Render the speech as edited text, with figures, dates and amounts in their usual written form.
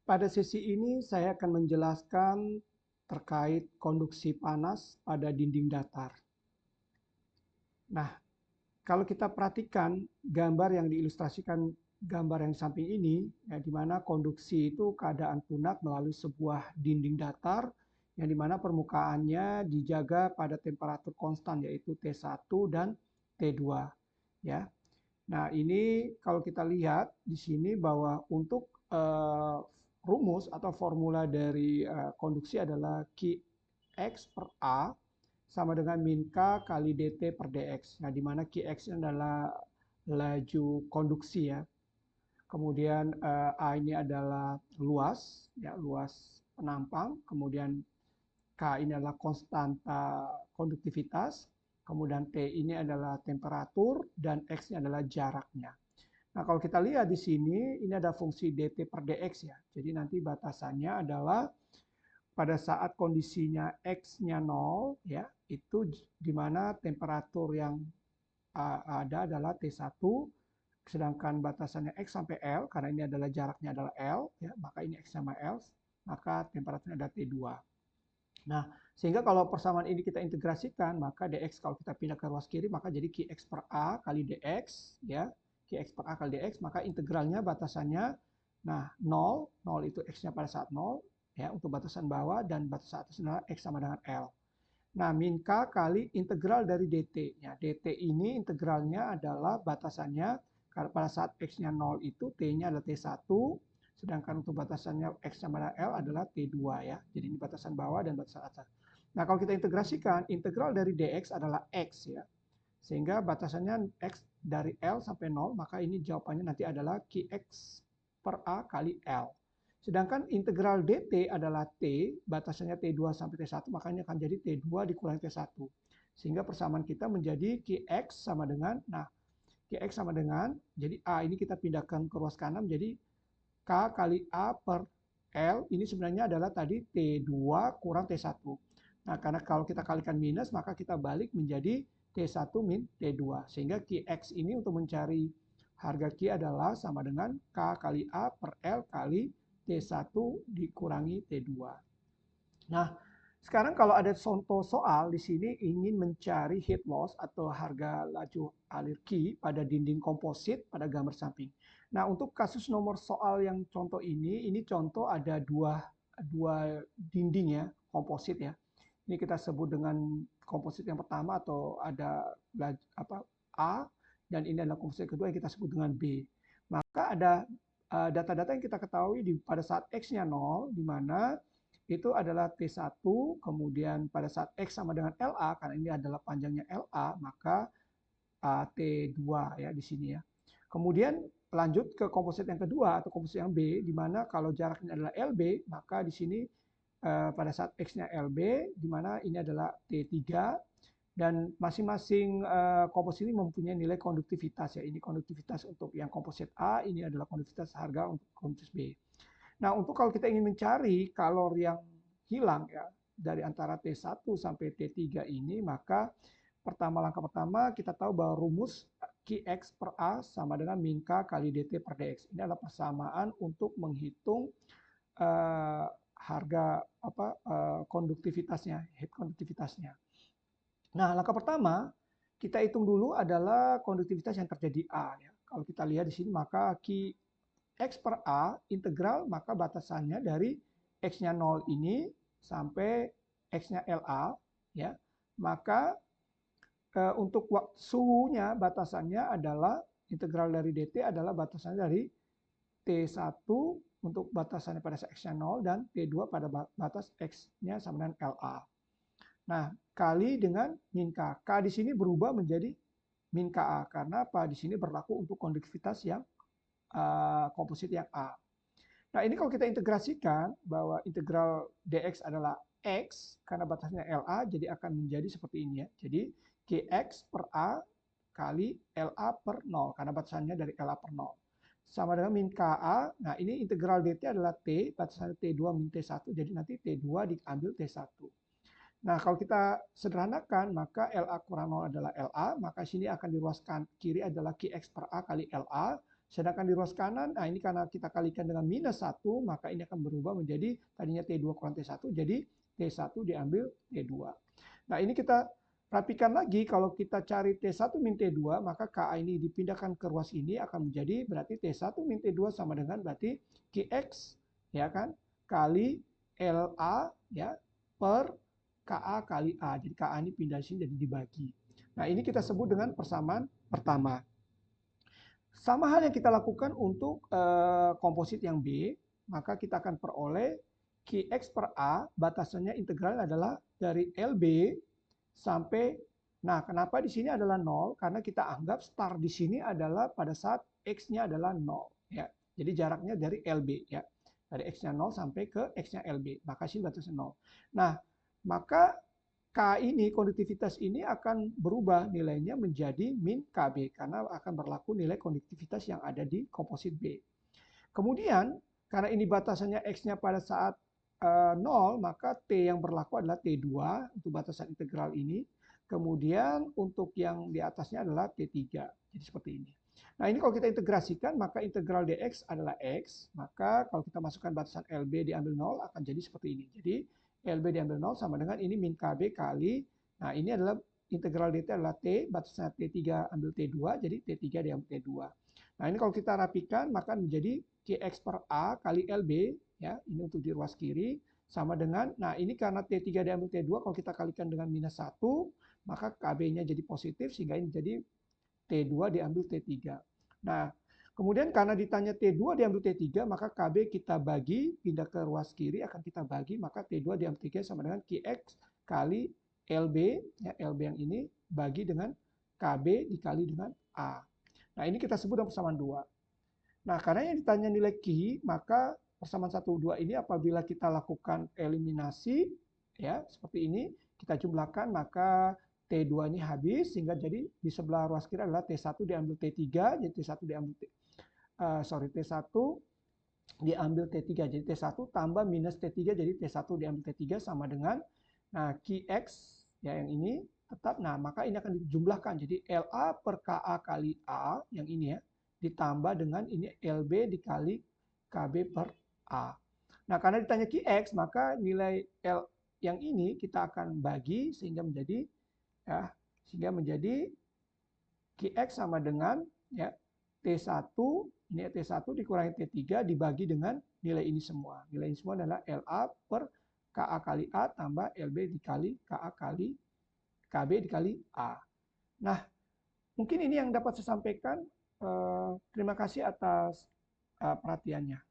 Pada sesi ini saya akan menjelaskan terkait konduksi panas pada dinding datar. Nah, kalau kita perhatikan gambar yang diilustrasikan gambar yang samping ini, ya, di mana konduksi itu keadaan lunak melalui sebuah dinding datar yang di mana permukaannya dijaga pada temperatur konstan yaitu T1 dan T2, ya. Nah, ini kalau kita lihat di sini bahwa untuk rumus atau formula dari konduksi adalah Qx per A sama dengan min K kali dt per dx. Nah, di mana Qx ini adalah laju konduksi ya. Kemudian A ini adalah luas, ya, luas penampang. Kemudian K ini adalah konstanta konduktivitas. Kemudian T ini adalah temperatur dan X ini adalah jaraknya. Nah, kalau kita lihat di sini, ini ada fungsi dt per dx ya. Jadi nanti batasannya adalah pada saat kondisinya X-nya 0, ya, itu di mana temperatur yang ada adalah T1, sedangkan batasannya X sampai L, karena ini adalah jaraknya adalah L, ya, maka ini X sama L, maka temperaturnya ada T2. Nah, sehingga kalau persamaan ini kita integrasikan, maka dx kalau kita pindah ke ruas kiri, maka jadi Qx per A kali dx, ya, Qx per A kali dx, maka integralnya batasannya, nah, 0 itu X-nya pada saat 0, ya, untuk batasan bawah, dan batasan atas adalah X sama dengan L. Nah, min K kali integral dari dt. Ya, dt ini integralnya adalah batasannya, pada saat X-nya 0 itu T-nya adalah T1, sedangkan untuk batasannya X sama dengan L adalah T2 ya. Jadi ini batasan bawah dan batasan atas. Nah, kalau kita integrasikan, integral dari dx adalah X ya. Sehingga batasannya X dari L sampai 0, maka ini jawabannya nanti adalah Qx per A kali L. Sedangkan integral dt adalah T, batasannya T2 sampai T1, maka ini akan jadi T2 dikurangi T1. Sehingga persamaan kita menjadi Qx sama dengan, nah, Qx sama dengan, jadi A ini kita pindahkan ke ruas kanan, jadi K kali A per L, ini sebenarnya adalah tadi T2 kurang T1. Nah, karena kalau kita kalikan minus, maka kita balik menjadi T1 min T2. Sehingga Qx ini untuk mencari harga Q adalah sama dengan K kali A per L kali T1 dikurangi T2. Nah, sekarang kalau ada contoh soal di sini ingin mencari heat loss atau harga laju alir Q pada dinding komposit pada gambar samping. Nah, untuk kasus nomor soal yang contoh ini contoh ada dua dinding ya, komposit ya. Ini kita sebut dengan komposit yang pertama atau ada A, dan ini adalah komposit kedua yang kita sebut dengan B. Maka ada data-data yang kita ketahui pada saat X-nya 0, di mana itu adalah T1, kemudian pada saat X sama dengan LA, karena ini adalah panjangnya LA, maka T2 ya di sini ya. Kemudian lanjut ke komposit yang kedua atau komposit yang B, di mana kalau jaraknya adalah LB, maka di sini pada saat X-nya LB, di mana ini adalah T3, dan masing-masing komposit ini mempunyai nilai konduktivitas ya. Ini konduktivitas untuk yang komposit A, ini adalah konduktivitas harga untuk komposit B. Nah, untuk kalau kita ingin mencari kalori yang hilang ya dari antara T1 sampai T3 ini, maka langkah pertama kita tahu bahwa rumus Qx per A sama dengan min K kali dt per dx. Ini adalah persamaan untuk menghitung harga konduktivitasnya, heat konduktivitasnya. Nah, langkah pertama kita hitung dulu adalah konduktivitas yang terjadi A ya. Kalau kita lihat di sini maka X per A integral, maka batasannya dari X-nya 0 ini sampai X-nya LA ya. Maka untuk suhunya batasannya adalah integral dari dt adalah batasannya dari T1 untuk batasannya pada X-nya 0 dan T2 pada batas X-nya sama dengan LA. Nah, kali dengan min K. K di sini berubah menjadi min KA karena apa? Di sini berlaku untuk konduktivitas yang komposit yang A. Nah, ini kalau kita integrasikan bahwa integral dx adalah X karena batasnya LA, jadi akan menjadi seperti ini ya. Jadi Qx per A kali LA per 0 karena batasannya dari LA per 0. Sama dengan min KA, nah ini integral dt adalah T, batasannya T2 min T1, jadi nanti T2 diambil T1. Nah, kalau kita sederhanakan, maka LA kurang 0 adalah LA, maka sini akan diruaskan kiri adalah Qx per A kali LA, Sedangkan di ruas kanan, nah ini karena kita kalikan dengan minus 1, maka ini akan berubah menjadi tadinya T2 kurang T1, jadi T1 diambil T2. Nah ini kita perhatikan lagi, kalau kita cari T1 min T2, maka KA ini dipindahkan ke ruas ini akan menjadi berarti T1 min T2 sama dengan berarti QX, ya kan, kali LA ya per KA kali A. Jadi KA ini pindah sini jadi dibagi. Nah, ini kita sebut dengan persamaan pertama. Sama hal yang kita lakukan untuk komposit yang B, maka kita akan peroleh QX per A, batasannya integral adalah dari LB sampai, nah kenapa di sini adalah 0? Karena kita anggap start di sini adalah pada saat X-nya adalah 0. Ya. Jadi jaraknya dari LB. Ya. Dari X-nya 0 sampai ke X-nya LB. Maka sini batasnya 0. Nah, maka K ini, konduktivitas ini akan berubah nilainya menjadi min KB karena akan berlaku nilai konduktivitas yang ada di komposit B. Kemudian, karena ini batasannya X-nya pada saat 0, maka T yang berlaku adalah T2 untuk batasan integral ini. Kemudian untuk yang di atasnya adalah T3. Jadi seperti ini. Nah ini kalau kita integrasikan, maka integral dx adalah X. Maka kalau kita masukkan batasan LB diambil 0 akan jadi seperti ini. Jadi LB diambil 0 sama dengan ini min KB kali, nah ini adalah integral dt adalah T, batasnya T3 ambil T2, jadi T3 diambil T2. Nah ini kalau kita rapikan, maka menjadi QX per A kali LB, ya ini untuk di ruas kiri, sama dengan, nah ini karena T3 diambil T2, kalau kita kalikan dengan minus 1, maka KB-nya jadi positif, sehingga ini jadi T2 diambil T3. Nah, kemudian karena ditanya T2 diambil T3, maka KB kita bagi, pindah ke ruas kiri akan kita bagi, maka T2 diambil T3 sama dengan QX kali LB, ya LB yang ini, bagi dengan KB dikali dengan A. Nah, ini kita sebut dengan persamaan 2. Nah, karena yang ditanya nilai Q, maka persamaan 1, 2 ini apabila kita lakukan eliminasi, ya seperti ini, kita jumlahkan, maka T2 ini habis, sehingga jadi di sebelah ruas kiri adalah T1 diambil T3, jadi T1 diambil T1 diambil T3, jadi T1 tambah minus T3, jadi T1 diambil T3 sama dengan, nah QX, ya yang ini, tetap, nah maka ini akan dijumlahkan, jadi LA per KA kali A, yang ini ya, ditambah dengan ini LB dikali KB per A. Nah karena ditanya QX, maka nilai L yang ini kita akan bagi sehingga menjadi, ya, sehingga menjadi QX sama dengan, ya, T1, ini T1 dikurangi T3 dibagi dengan nilai ini semua. Nilai ini semua adalah LA per KA kali A tambah LB dikali KA kali KB dikali A. Nah, mungkin ini yang dapat saya sampaikan. Terima kasih atas perhatiannya.